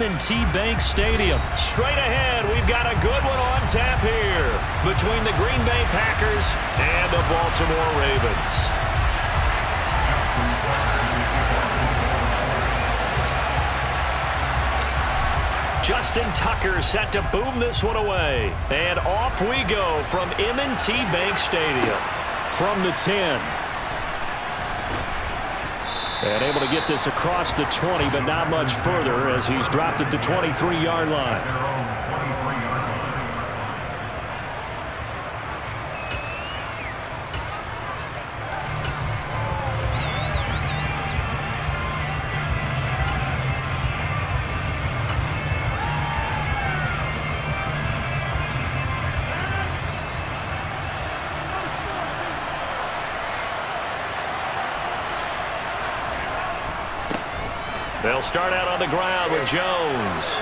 M&T Bank Stadium. Straight ahead, we've got a good one on tap here between the Green Bay Packers and the Baltimore Ravens. Justin Tucker set to boom this one away. And off we go from M&T Bank Stadium. From the 10. And able to get this across the 20, but not much further as he's dropped at the 23-yard line. They'll start out on the ground with Jones.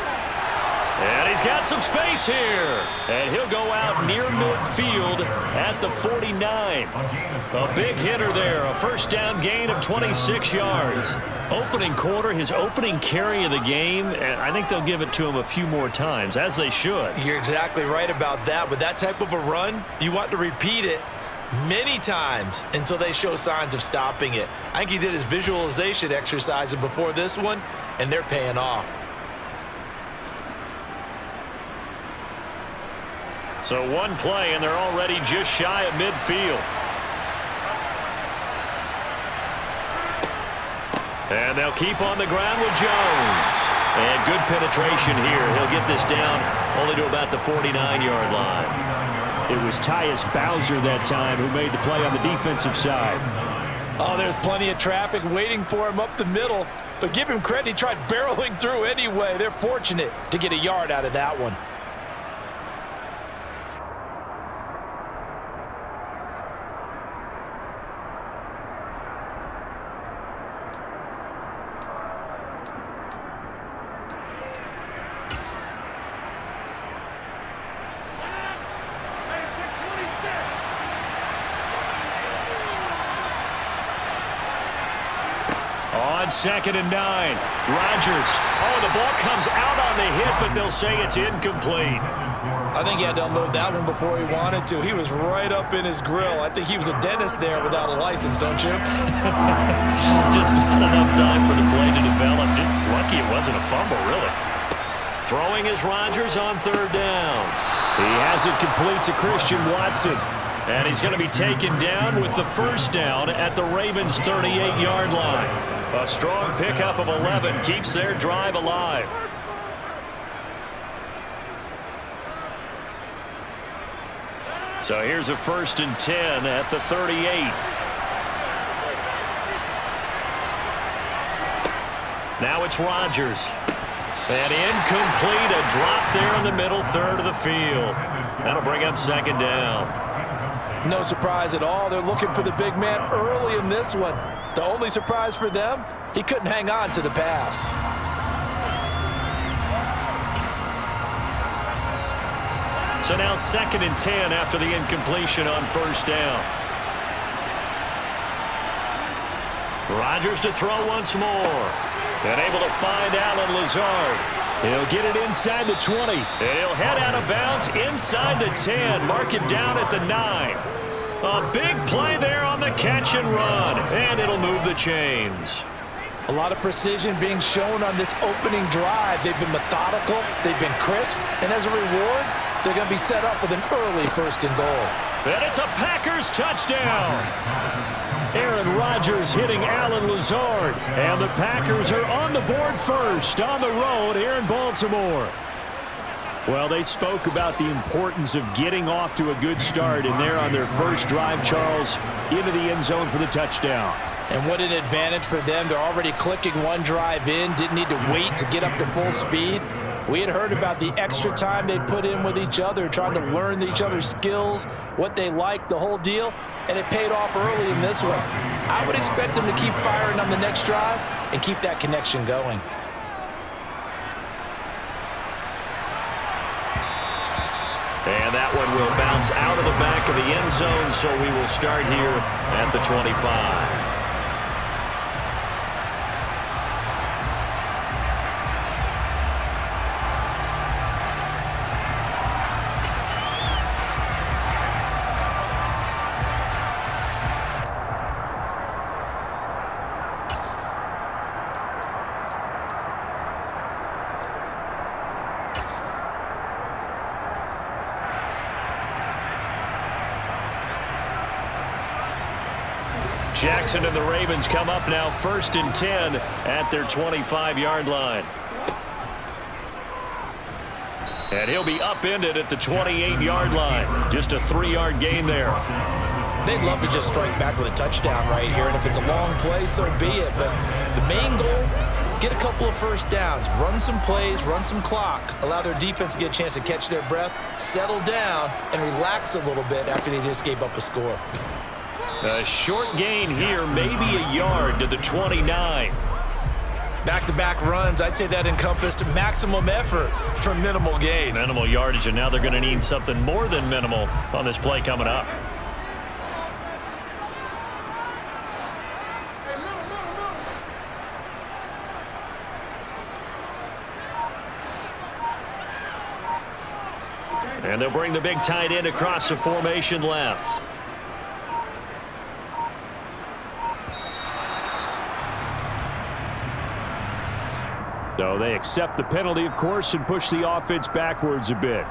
And he's got some space here. And he'll go out near midfield at the 49. A big hitter there. A first down gain of 26 yards. Opening quarter, his opening carry of the game. And I think they'll give it to him a few more times, as they should. You're exactly right about that. With that type of a run, you want to repeat it many times until they show signs of stopping it. I think he did his visualization exercises before this one, and they're paying off. So one play, and they're already just shy of midfield. And they'll keep on the ground with Jones. And good penetration here. He'll get this down only to about the 49-yard line. It was Tyus Bowser that time who made the play on the defensive side. Oh, there's plenty of traffic waiting for him up the middle. But give him credit, he tried barreling through anyway. They're fortunate to get a yard out of that one. On 2nd and 9, Rodgers. Oh, the ball comes out on the hit, but they'll say it's incomplete. I think he had to unload that one before he wanted to. He was right up in his grill. I think he was a dentist there without a license, don't you? Just not enough time for the play to develop. Just lucky it wasn't a fumble, really. Throwing is Rodgers on 3rd down. He has it complete to Christian Watson. And he's going to be taken down with the first down at the Ravens' 38-yard line. A strong pickup of 11 keeps their drive alive. So here's a 1st and 10 at the 38. Now it's Rodgers. And incomplete, a drop there in the middle third of the field. That'll bring up 2nd down. No surprise at all. They're looking for the big man early in this one. The only surprise for them, he couldn't hang on to the pass. So now 2nd and 10 after the incompletion on 1st down. Rodgers to throw once more. And able to find Allen Lazard. He'll get it inside the 20. And he'll head out of bounds inside the 10. Mark it down at the 9. A big play there on the catch and run. And it'll move the chains. A lot of precision being shown on this opening drive. They've been methodical. They've been crisp. And as a reward, they're going to be set up with an early 1st and goal. And it's a Packers touchdown. Aaron Rodgers hitting Allen Lazard. And the Packers are on the board first on the road here in Baltimore. Well, they spoke about the importance of getting off to a good start, and they're on their first drive, Charles, into the end zone for the touchdown. And what an advantage for them. They're already clicking one drive in, didn't need to wait to get up to full speed. We had heard about the extra time they put in with each other, trying to learn each other's skills, what they liked, the whole deal, and it paid off early in this one. I would expect them to keep firing on the next drive and keep that connection going. And that one will bounce out of the back of the end zone, so we will start here at the 25. Jackson and the Ravens come up now 1st and 10 at their 25-yard line. And he'll be upended at the 28-yard line. Just a 3-yard gain there. They'd love to just strike back with a touchdown right here, and if it's a long play, so be it. But the main goal, get a couple of first downs, run some plays, run some clock, allow their defense to get a chance to catch their breath, settle down, and relax a little bit after they just gave up a score. A short gain here, maybe a yard to the 29. Back-to-back runs, I'd say that encompassed maximum effort for minimal gain. Minimal yardage, and now they're going to need something more than minimal on this play coming up. And they'll bring the big tight end across the formation left. So they accept the penalty, of course, and push the offense backwards a bit.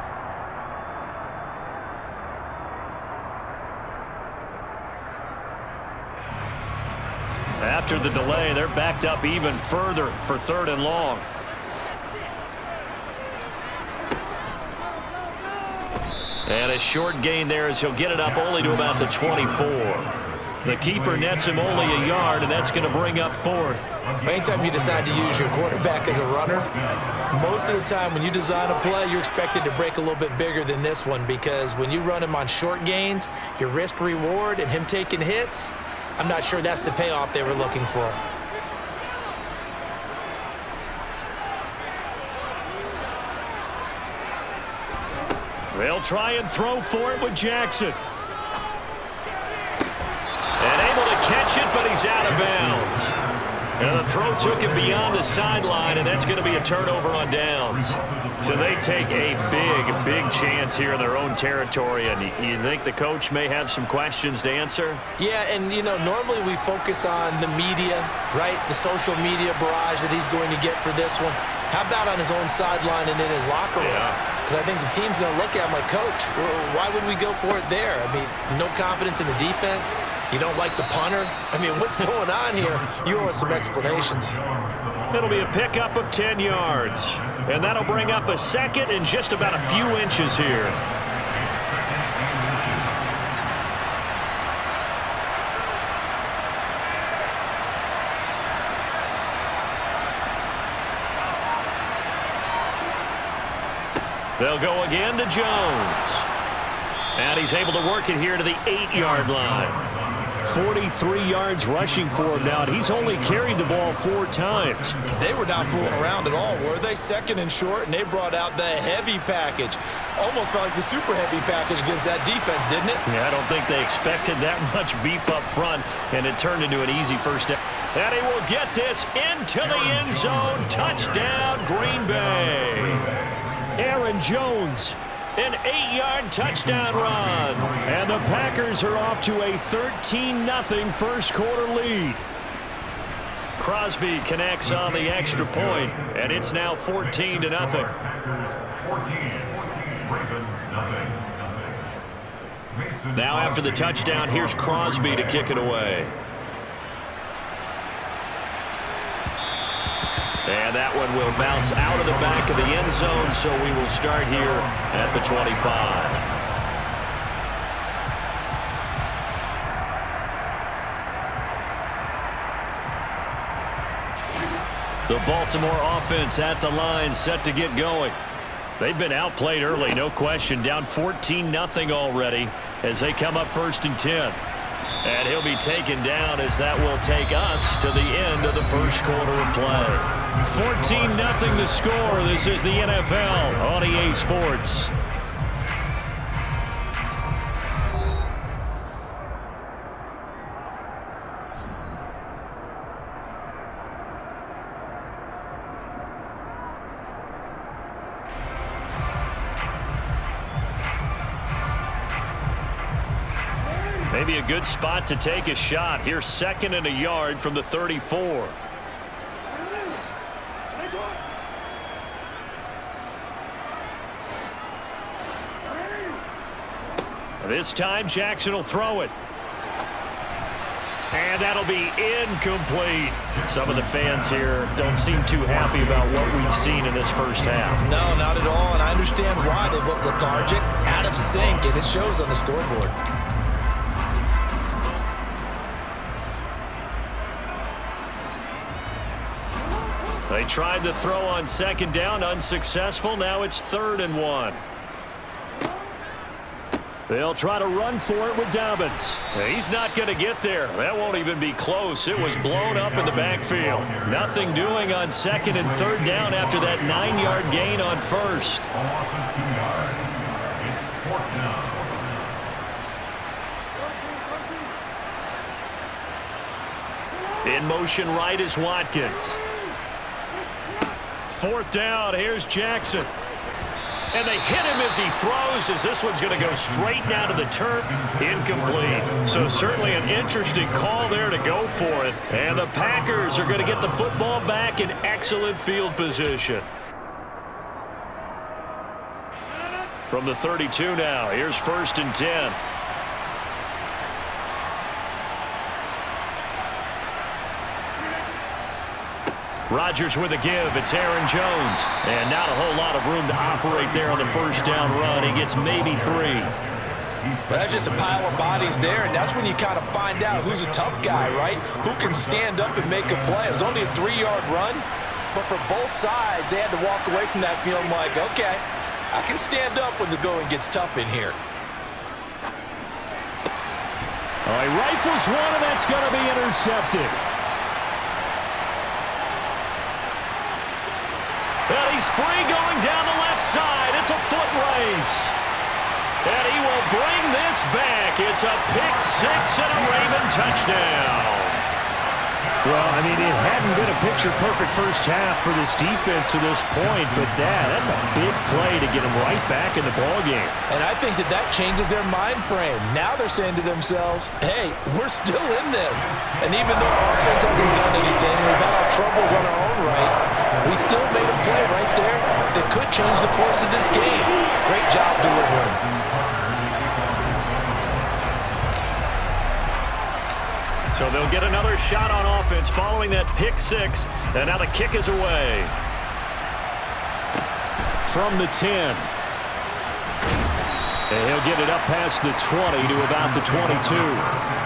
After the delay, they're backed up even further for 3rd and long. And a short gain there as he'll get it up only to about the 24. The keeper nets him only a yard, and that's going to bring up 4th. Anytime you decide to use your quarterback as a runner, most of the time when you design a play, you're expected to break a little bit bigger than this one, because when you run him on short gains, your risk-reward and him taking hits, I'm not sure that's the payoff they were looking for. They'll try and throw for it with Jackson. And able to catch it, but he's out of bounds. And the throw took him beyond the sideline, and that's going to be a turnover on downs. So they take a big chance here in their own territory, and you think the coach may have some questions to answer? Yeah, and, you know, normally we focus on the media, right, the social media barrage that he's going to get for this one. How about on his own sideline and in his locker room? Because I think the team's going to look at him like, Coach, why would we go for it there? I mean, no confidence in the defense. You don't like the punter? I mean, what's going on here? You owe us some explanations. It'll be a pickup of 10 yards. And that'll bring up a 2nd and just about a few inches here. They'll go again to Jones. And he's able to work it here to the 8-yard line. 43 yards rushing for him now, and he's only carried the ball 4 times. They were not fooling around at all, were they? 2nd and short, and they brought out the heavy package. Almost felt like the super heavy package against that defense, didn't it? Yeah, I don't think they expected that much beef up front, and it turned into an easy first down. And he will get this into the end zone. Touchdown, Green Bay. Aaron Jones. An 8-yard touchdown run. And the Packers are off to a 13-0 first quarter lead. Crosby connects on the extra point, and it's now 14-0. Now after the touchdown, here's Crosby to kick it away. And that one will bounce out of the back of the end zone, so we will start here at the 25. The Baltimore offense at the line, set to get going. They've been outplayed early, no question. Down 14-0 already as they come up 1st and 10. And he'll be taken down as that will take us to the end of the first quarter of play. 14-0 the score. This is the NFL on EA Sports. Maybe a good spot to take a shot. Here's 2nd and a yard from the 34. This time Jackson will throw it. And that'll be incomplete. Some of the fans here don't seem too happy about what we've seen in this first half. No, not at all, and I understand why. They look lethargic, out of sync, and it shows on the scoreboard. They tried the throw on second down, unsuccessful. Now it's 3rd and 1. They'll try to run for it with Dobbins. He's not going to get there. That won't even be close. It was blown up in the backfield. Nothing doing on 2nd and 3rd down after that 9-yard gain on 1st. In motion right is Watkins. 4th down, here's Jackson. And they hit him as he throws, as this one's going to go straight down to the turf. Incomplete. So certainly an interesting call there to go for it. And the Packers are going to get the football back in excellent field position. From the 32 now, here's 1st and 10. Rodgers with a give. It's Aaron Jones. And not a whole lot of room to operate there on the first down run. He gets maybe 3. Well, that's just a pile of bodies there, and that's when you kind of find out who's a tough guy, right? Who can stand up and make a play. It was only a 3-yard run, but for both sides, they had to walk away from that feeling like, okay, I can stand up when the going gets tough in here. He rifles one, and that's going to be intercepted. And he's free going down the left side. It's a foot race. And he will bring this back. It's a pick 6 and a Raven touchdown. Well, I mean, it hadn't been a picture-perfect first half for this defense to this point, but that's a big play to get them right back in the ballgame. And I think that changes their mind frame. Now they're saying to themselves, hey, we're still in this. And even though our offense hasn't done anything, we've had our troubles on our own right, we still made a play right there that could change the course of this game. Great job delivering. So they'll get another shot on offense following that pick 6. And now the kick is away. From the 10. And he'll get it up past the 20 to about the 22.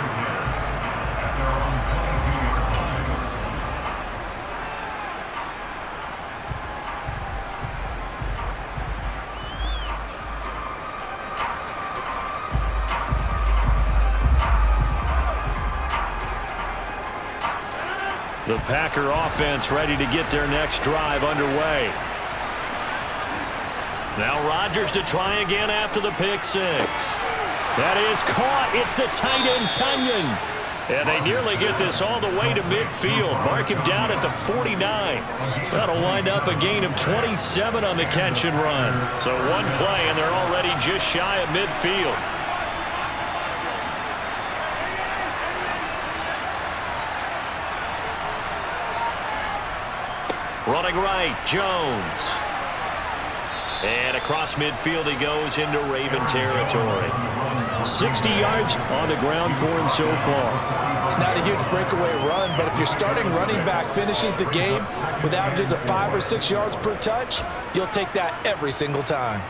The Packer offense ready to get their next drive underway. Now Rodgers to try again after the pick 6. That is caught. It's the tight end, Tunyon. And they nearly get this all the way to midfield. Mark him down at the 49. That'll wind up a gain of 27 on the catch and run. So one play, and they're already just shy of midfield. Running right, Jones. And across midfield he goes into Raven territory. 60 yards on the ground for him so far. It's not a huge breakaway run, but if your starting running back finishes the game with averages of 5 or 6 yards per touch, you'll take that every single time.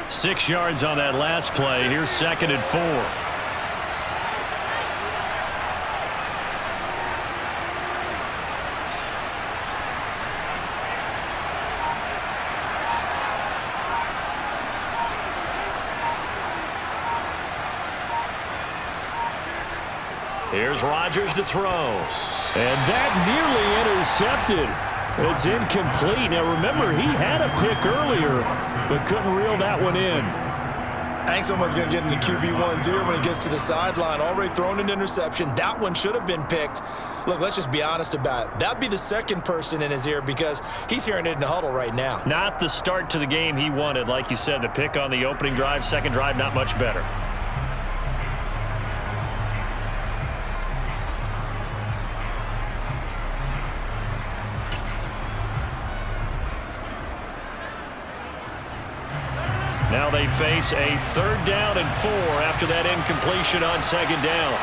6 yards on that last play. Here's 2nd and 4. Here's Rodgers to throw. And that nearly intercepted. It's incomplete. Now, remember, he had a pick earlier, but couldn't reel that one in. I think someone's going to get into QB1's ear when he gets to the sideline. Already thrown an interception. That one should have been picked. Look, let's just be honest about it. That'd be the second person in his ear because he's hearing it in the huddle right now. Not the start to the game he wanted. Like you said, the pick on the opening drive, second drive, not much better. Now they face a 3rd down and 4 after that incompletion on 2nd down.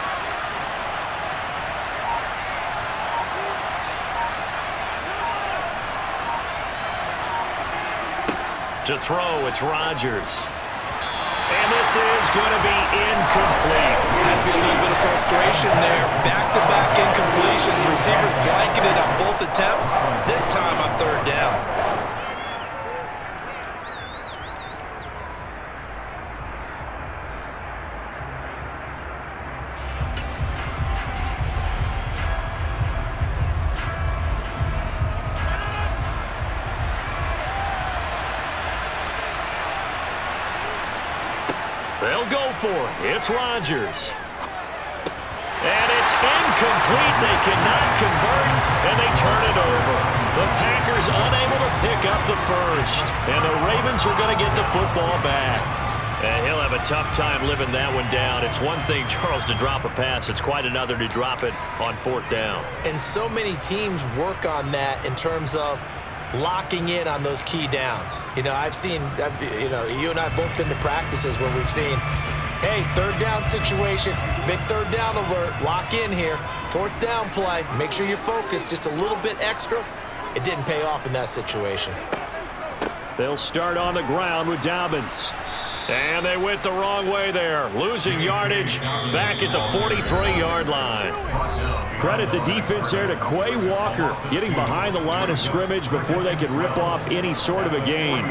To throw, it's Rodgers. And this is going to be incomplete. Has to be a little bit of frustration there. Back-to-back incompletions. Receivers blanketed on both attempts, this time on third down. They'll go for it. It's Rodgers. And it's incomplete. They cannot convert, and they turn it over. The Packers unable to pick up the first. And the Ravens are going to get the football back. And he'll have a tough time living that one down. It's one thing, Charles, to drop a pass. It's quite another to drop it on fourth down. And so many teams work on that in terms of locking in on those key downs. You know, you and I have both been to practices where we've seen, hey, third down situation, big third down alert, lock in here, fourth down play, make sure you're focused just a little bit extra. It didn't pay off in that situation. They'll start on the ground with Dobbins. And they went the wrong way there, losing yardage back at the 43-yard line. Credit the defense there to Quay Walker, getting behind the line of scrimmage before they could rip off any sort of a gain.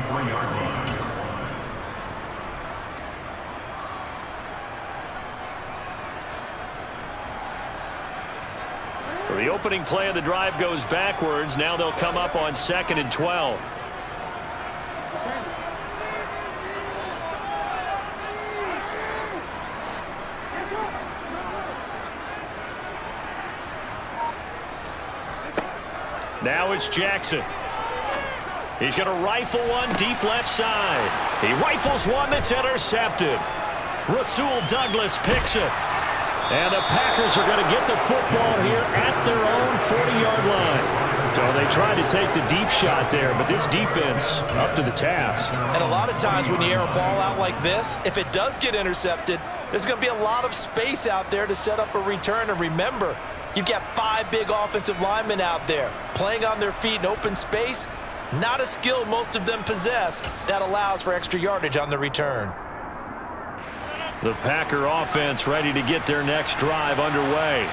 So the opening play of the drive goes backwards. Now they'll come up on 2nd and 12. Now it's Jackson. He's going to rifle one deep left side. He rifles one that's intercepted. Rasul Douglas picks it. And the Packers are going to get the football here at their own 40-yard line. So they tried to take the deep shot there, but this defense up to the task. And a lot of times when you air a ball out like this, if it does get intercepted, there's going to be a lot of space out there to set up a return. And remember, you've got 5 big offensive linemen out there playing on their feet in open space. Not a skill most of them possess that allows for extra yardage on the return. The Packer offense ready to get their next drive underway.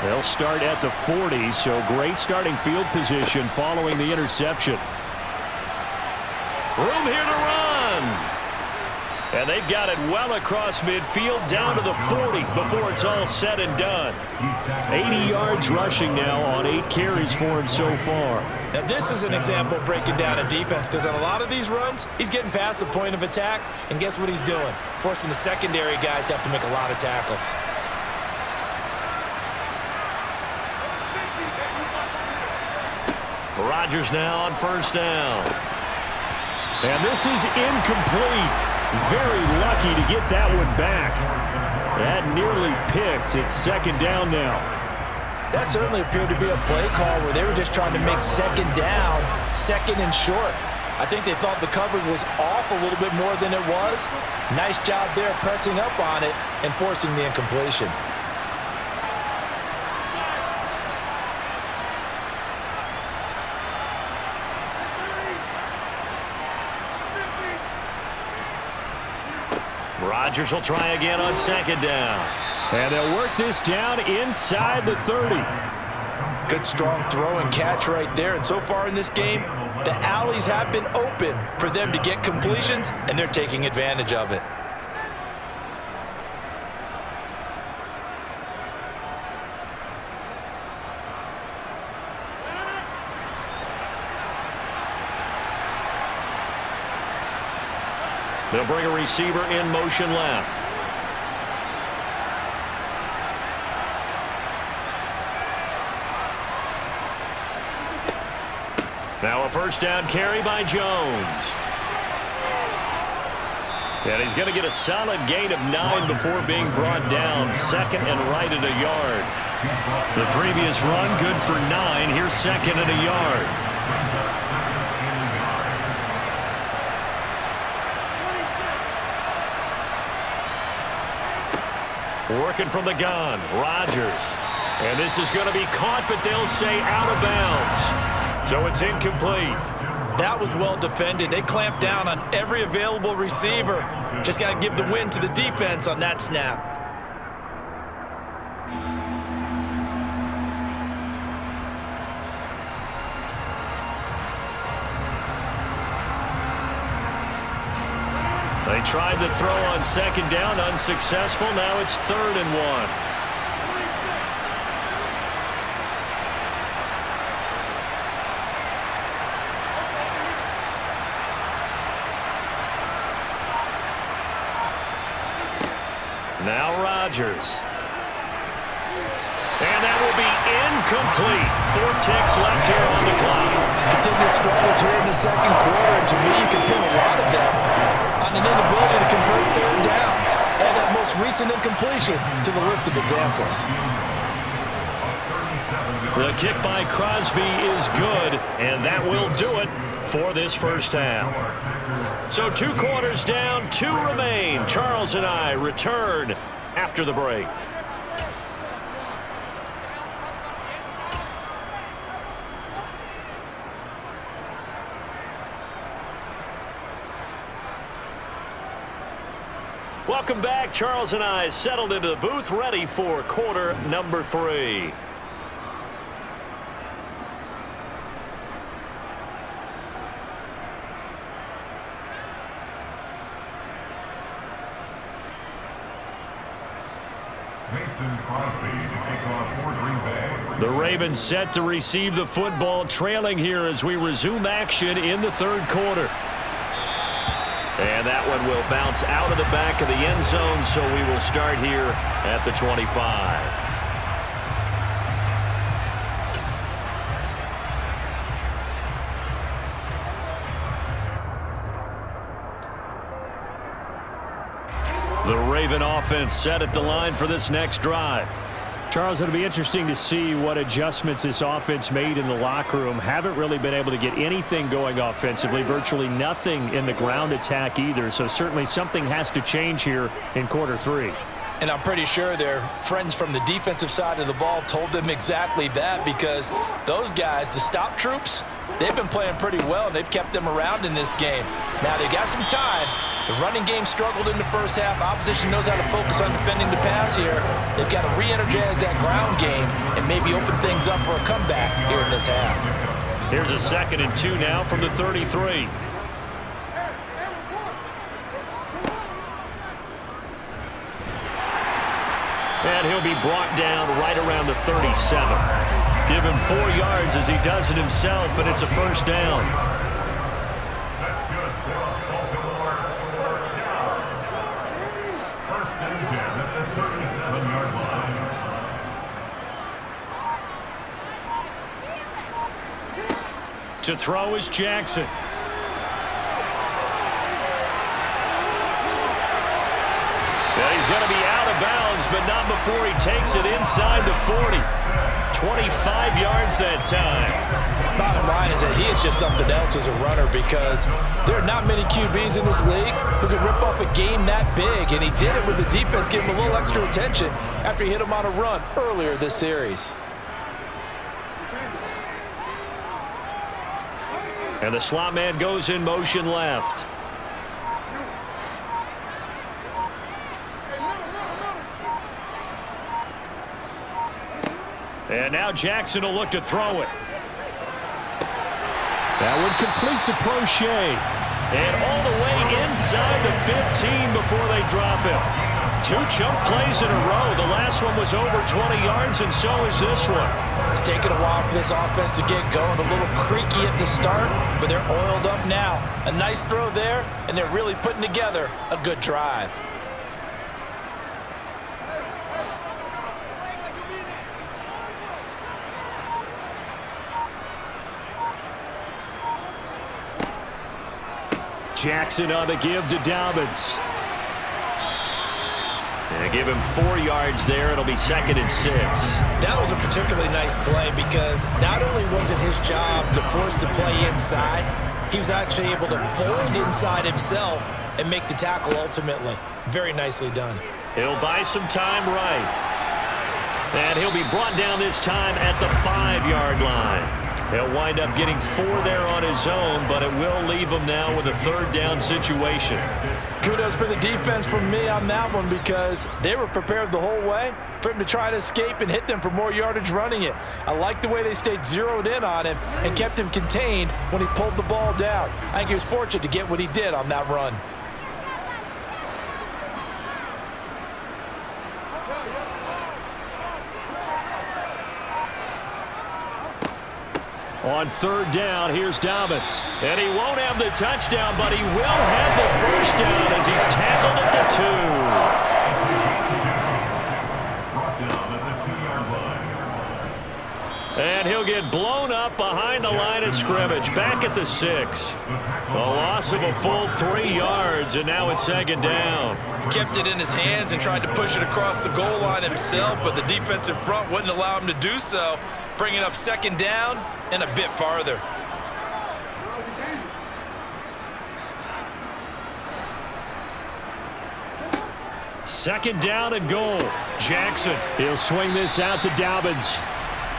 They'll start at the 40, so great starting field position following the interception. Room here to run. And they've got it well across midfield down to the 40 before it's all said and done. 80 yards rushing now on 8 carries for him so far. Now this is an example of breaking down a defense, because on a lot of these runs, he's getting past the point of attack, and guess what he's doing? Forcing the secondary guys to have to make a lot of tackles. Rodgers now on first down. And this is incomplete. Very lucky to get that one back. That nearly picked. It's 2nd down now. That certainly appeared to be a play call where they were just trying to make 2nd down, 2nd and short. I think they thought the coverage was off a little bit more than it was. Nice job there pressing up on it and forcing the incompletion. Rodgers will try again on 2nd down. And they'll work this down inside the 30. Good strong throw and catch right there. And so far in this game, the alleys have been open for them to get completions, and they're taking advantage of it. They'll bring a receiver in motion left. Now a first down carry by Jones. And he's going to get a solid gain of 9 before being brought down. 2nd and right at a yard. The previous run good for 9. Here's 2nd and a yard. Working from the gun, Rodgers. And this is going to be caught, but they'll say out of bounds. So it's incomplete. That was well defended. They clamped down on every available receiver. Just got to give the win to the defense on that snap. They tried the throw on second down, unsuccessful. Now it's 3rd and 1. Now Rodgers. And that will be incomplete. 4 ticks left here on the clock. Continued struggles here in the second quarter. And to me, you can pin a lot of them on an inability to convert 3rd downs. And that most recent incompletion to the list of examples. The kick by Crosby is good, and that will do it for this first half. So 2 quarters down, 2 remain. Charles and I return after the break. Welcome back. Charles and I settled into the booth, ready for quarter number 3. The Ravens set to receive the football, trailing here as we resume action in the 3rd quarter. And that one will bounce out of the back of the end zone, so we will start here at the 25. The Raven offense set at the line for this next drive. Charles, it'll be interesting to see what adjustments this offense made in the locker room. Haven't really been able to get anything going offensively, virtually nothing in the ground attack either. So certainly something has to change here in quarter 3. And I'm pretty sure their friends from the defensive side of the ball told them exactly that, because those guys, the stop troops, they've been playing pretty well, and they've kept them around in this game. Now, they got some time. The running game struggled in the first half. Opposition knows how to focus on defending the pass here. They've got to re-energize that ground game and maybe open things up for a comeback here in this half. Here's a 2nd and 2 now from the 33. And he'll be brought down right around the 37. Give him 4 yards as he does it himself, and it's a first down. To throw is Jackson. And he's going to be out of bounds, but not before he takes it inside the 40. 25 yards that time. Bottom line is that he is just something else as a runner, because there are not many QBs in this league who can rip off a game that big, and he did it with the defense giving him a little extra attention after he hit him on a run earlier this series. And the slot man goes in motion left. And now Jackson will look to throw it. That would complete to Prochet. And all the way inside the 15 before they drop him. 2 chunk plays in a row. The last one was over 20 yards, and so is this one. It's taken a while for this offense to get going. A little creaky at the start, but they're oiled up now. A nice throw there, and they're really putting together a good drive. Jackson on the give to Dobbins. And give him 4 yards there. It'll be 2nd and 6. That was a particularly nice play, because not only was it his job to force the play inside, he was actually able to fold inside himself and make the tackle ultimately. Very nicely done. He'll buy some time right. And he'll be brought down this time at the 5-yard line. He'll wind up getting 4 there on his own, but it will leave him now with a 3rd down situation. Kudos for the defense from me on that one because they were prepared the whole way for him to try to escape and hit them for more yardage running it. I like the way they stayed zeroed in on him and kept him contained when he pulled the ball down. I think he was fortunate to get what he did on that run. On 3rd down, here's Dobbins. And he won't have the touchdown, but he will have the 1st down as he's tackled at the 2. And he'll get blown up behind the line of scrimmage, back at the 6. A loss of a full 3 yards, and now it's 2nd down. Kept it in his hands and tried to push it across the goal line himself, but the defensive front wouldn't allow him to do so, bringing up 2nd down and a bit farther. Second down and goal. Jackson, he'll swing this out to Dobbins.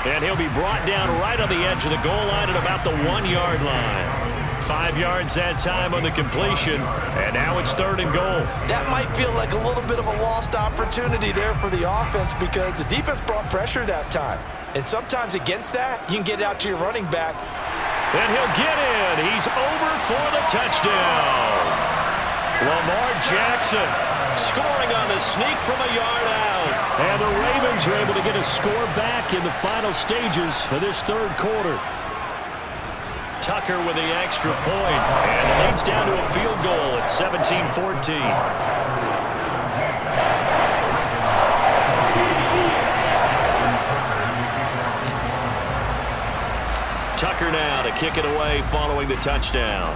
And he'll be brought down right on the edge of the goal line at about the 1-yard line. 5 yards that time on the completion, and now it's 3rd and goal. That might feel like a little bit of a lost opportunity there for the offense because the defense brought pressure that time. And sometimes against that, you can get it out to your running back. And he'll get in. He's over for the touchdown. Lamar Jackson scoring on the sneak from a yard out. And the Ravens are able to get a score back in the final stages of this 3rd quarter. Tucker with the extra point, and it leads down to a field goal at 17-14. Tucker now to kick it away following the touchdown.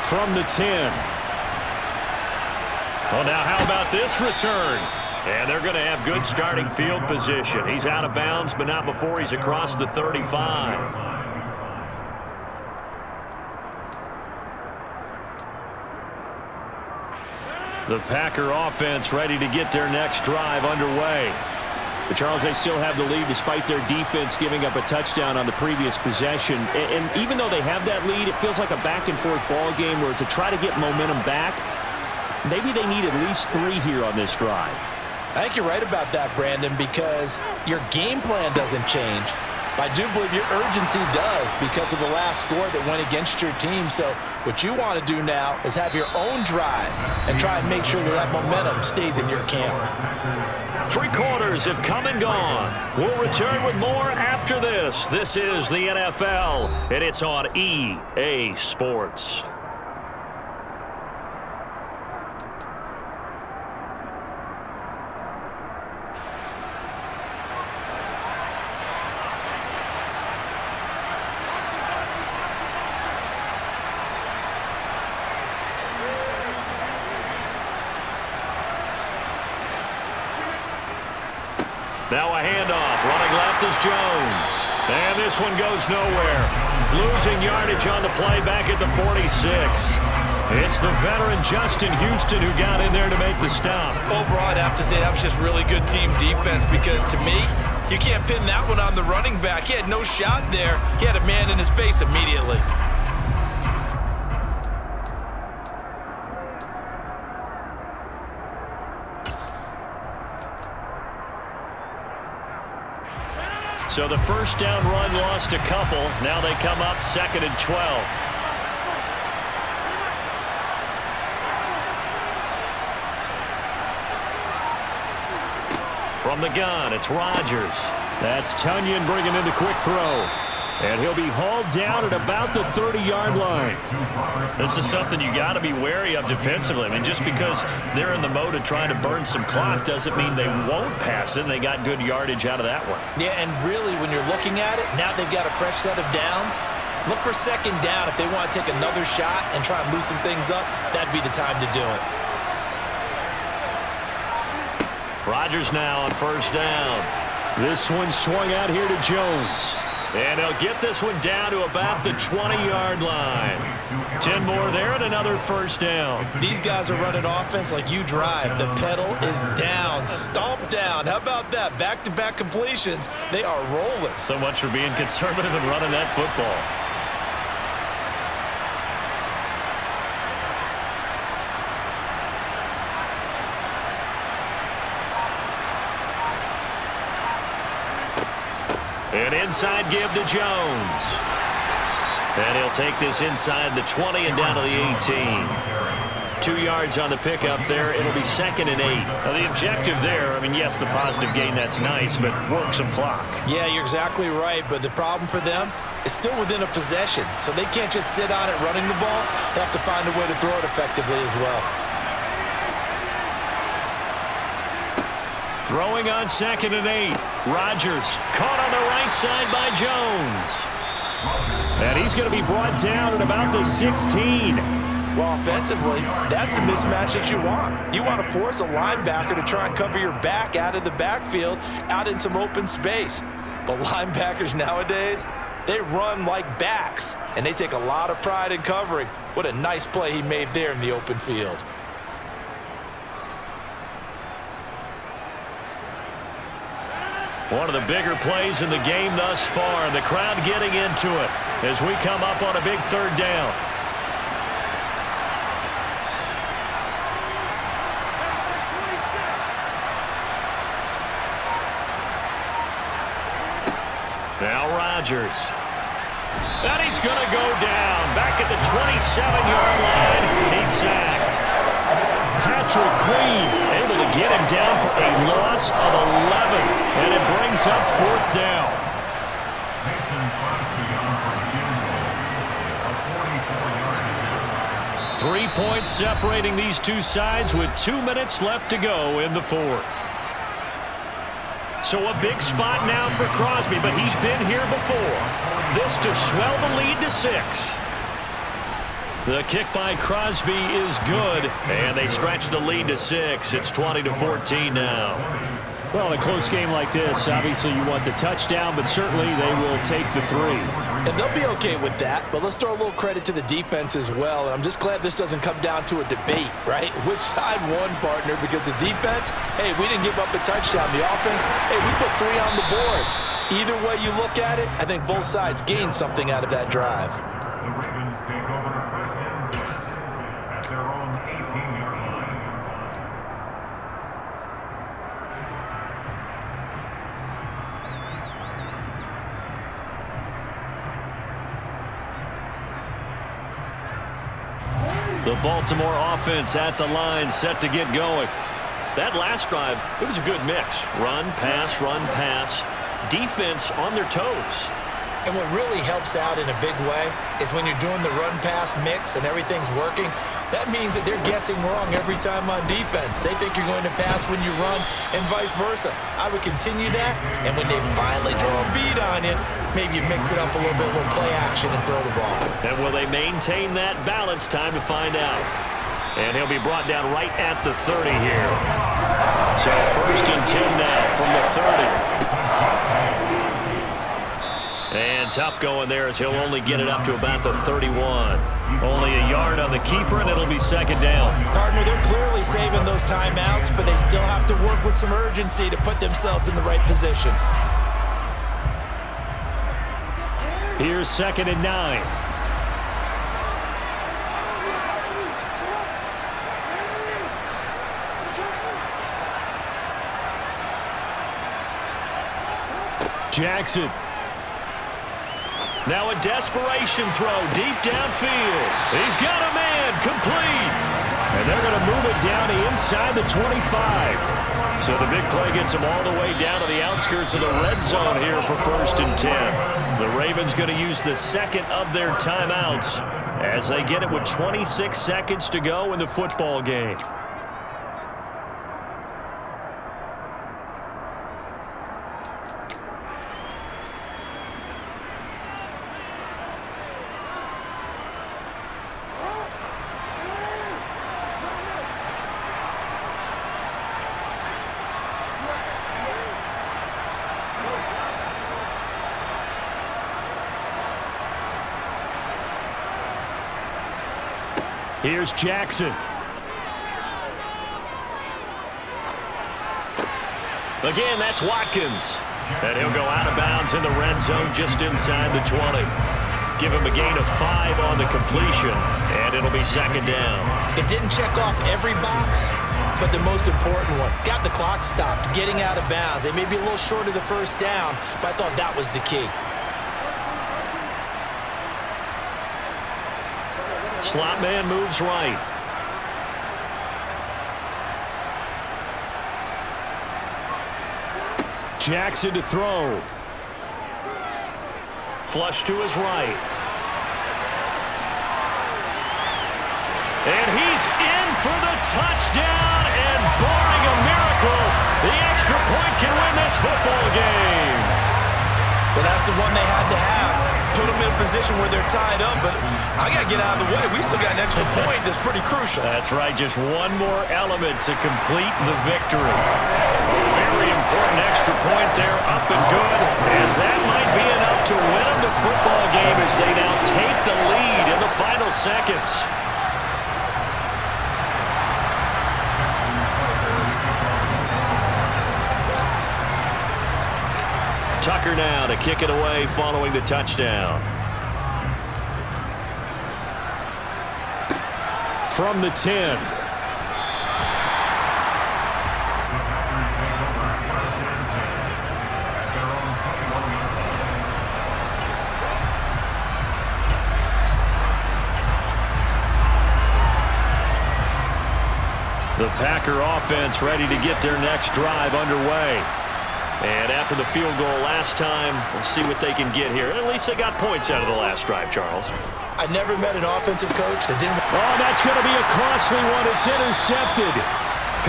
From the 10. Well, now how about this return? And they're going to have good starting field position. He's out of bounds, but not before he's across the 35. The Packer offense ready to get their next drive underway. But Charles, they still have the lead despite their defense giving up a touchdown on the previous possession. And even though they have that lead, it feels like a back-and-forth ball game where to try to get momentum back, maybe they need at least 3 here on this drive. I think you're right about that, Brandon, because your game plan doesn't change. I do believe your urgency does because of the last score that went against your team. So what you want to do now is have your own drive and try and make sure that momentum stays in your camp. 3 quarters have come and gone. We'll return with more after this. This is the NFL, and it's on EA Sports. Now a handoff. Running left is Jones. And this one goes nowhere. Losing yardage on the play back at the 46. It's the veteran Justin Houston who got in there to make the stop. Overall, I'd have to say that was just really good team defense because to me, you can't pin that one on the running back. He had no shot there. He had a man in his face immediately. So the first down run lost a couple. Now they come up 2nd and 12. From the gun, it's Rodgers. That's Tunyon bringing in the quick throw. And he'll be hauled down at about the 30-yard line. This is something you got to be wary of defensively. I mean, just because they're in the mode of trying to burn some clock doesn't mean they won't pass it. And they got good yardage out of that one. Yeah, and really, when you're looking at it, now they've got a fresh set of downs. Look for 2nd down. If they want to take another shot and try and loosen things up, that'd be the time to do it. Rodgers now on 1st down. This one swung out here to Jones. And they'll get this one down to about the 20-yard line. 10 more there and another first down. These guys are running offense like you drive. The pedal is down, stomp down. How about that? Back-to-back completions. They are rolling. So much for being conservative and running that football. An inside give to Jones. And he'll take this inside the 20 and down to the 18. 2 yards on the pickup there. It'll be 2nd and 8. Now the objective there, I mean, yes, the positive gain, that's nice, but work some clock. Yeah, you're exactly right, but the problem for them is still within a possession, so they can't just sit on it running the ball. They have to find a way to throw it effectively as well. Throwing on 2nd and 8. Rodgers caught on the right side by Jones. And he's going to be brought down at about the 16. Well, offensively, that's the mismatch that you want. You want to force a linebacker to try and cover your back out of the backfield, out in some open space. But linebackers nowadays, they run like backs, and they take a lot of pride in covering. What a nice play he made there in the open field. One of the bigger plays in the game thus far, and the crowd getting into it as we come up on a big 3rd down. Now Rodgers. And he's going to go down. Back at the 27-yard line. He's sacked. Patrick Queen able to get him down for a loss of 11. And it brings up 4th down. 3 points separating these two sides with 2 minutes left to go in the 4th. So a big spot now for Crosby, but he's been here before. This to swell the lead to 6. The kick by Crosby is good, and they stretch the lead to 6. It's 20-14 now. Well, in a close game like this, obviously you want the touchdown, but certainly they will take the 3. And they'll be okay with that, but let's throw a little credit to the defense as well. And I'm just glad this doesn't come down to a debate, right? Which side won, partner? Because the defense, hey, we didn't give up a touchdown. The offense, hey, we put 3 on the board. Either way you look at it, I think both sides gained something out of that drive. The Ravens take over first and 10 at their own 18-yard line. The Baltimore offense at the line, set to get going. That last drive, it was a good mix. Run, pass, defense on their toes. And what really helps out in a big way is when you're doing the run-pass mix and everything's working, that means that they're guessing wrong every time on defense. They think you're going to pass when you run and vice versa. I would continue that, and when they finally draw a beat on you, maybe you mix it up a little bit, a little play action, and throw the ball. And will they maintain that balance? Time to find out. And he'll be brought down right at the 30 here. So 1st and 10 now from the 30. And tough going there as he'll only get it up to about the 31. Only a yard on the keeper, and it'll be 2nd down. Partner, they're clearly saving those timeouts, but they still have to work with some urgency to put themselves in the right position. Here's 2nd and 9. Jackson. Now a desperation throw deep downfield. He's got a man, complete. And they're going to move it down to inside the 25. So the big play gets them all the way down to the outskirts of the red zone here for 1st and 10. The Ravens going to use the 2nd of their timeouts as they get it with 26 seconds to go in the football game. Here's Jackson. Again, that's Watkins. And he'll go out of bounds in the red zone just inside the 20. Give him a gain of 5 on the completion, and it'll be second down. It didn't check off every box, but the most important one. Got the clock stopped, getting out of bounds. It may be a little short of the first down, but I thought that was the key. Slot man moves right. Jackson to throw. Flush to his right. And he's in for the touchdown, and barring a miracle, the extra point can win this football game. Well, that's the one they had to have. Put them in a position where they're tied up, but I got to get out of the way. We still got an extra point that's pretty crucial. That's right, just one more element to complete the victory. A very important extra point there, up and good, and that might be enough to win them the football game as they now take the lead in the final seconds. Tucker now to kick it away following the touchdown. From the 10. The Packer offense ready to get their next drive underway. And after the field goal last time, we'll see what they can get here. At least they got points out of the last drive, Charles. I never met an offensive coach that didn't... Oh, that's going to be a costly one. It's intercepted.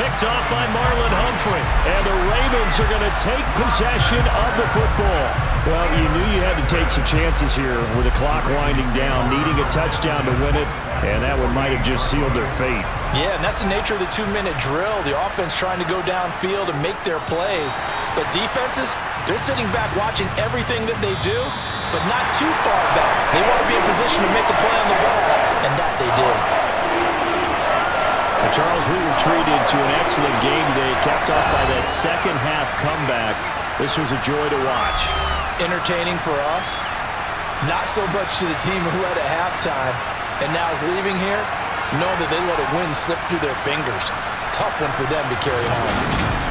Picked off by Marlon Humphrey. And the Ravens are going to take possession of the football. Well, you knew you had to take some chances here with the clock winding down, needing a touchdown to win it, and that one might have just sealed their fate. Yeah, and that's the nature of the 2-minute drill. The offense trying to go downfield and make their plays. But defenses, they're sitting back watching everything that they do, but not too far back. They want to be in position to make a play on the ball, and that they did. Well, Charles, we were treated to an excellent game today, capped off by that second-half comeback. This was a joy to watch. Entertaining for us, not so much to the team who led at halftime and now is leaving here, knowing that they let a win slip through their fingers. Tough one for them to carry home.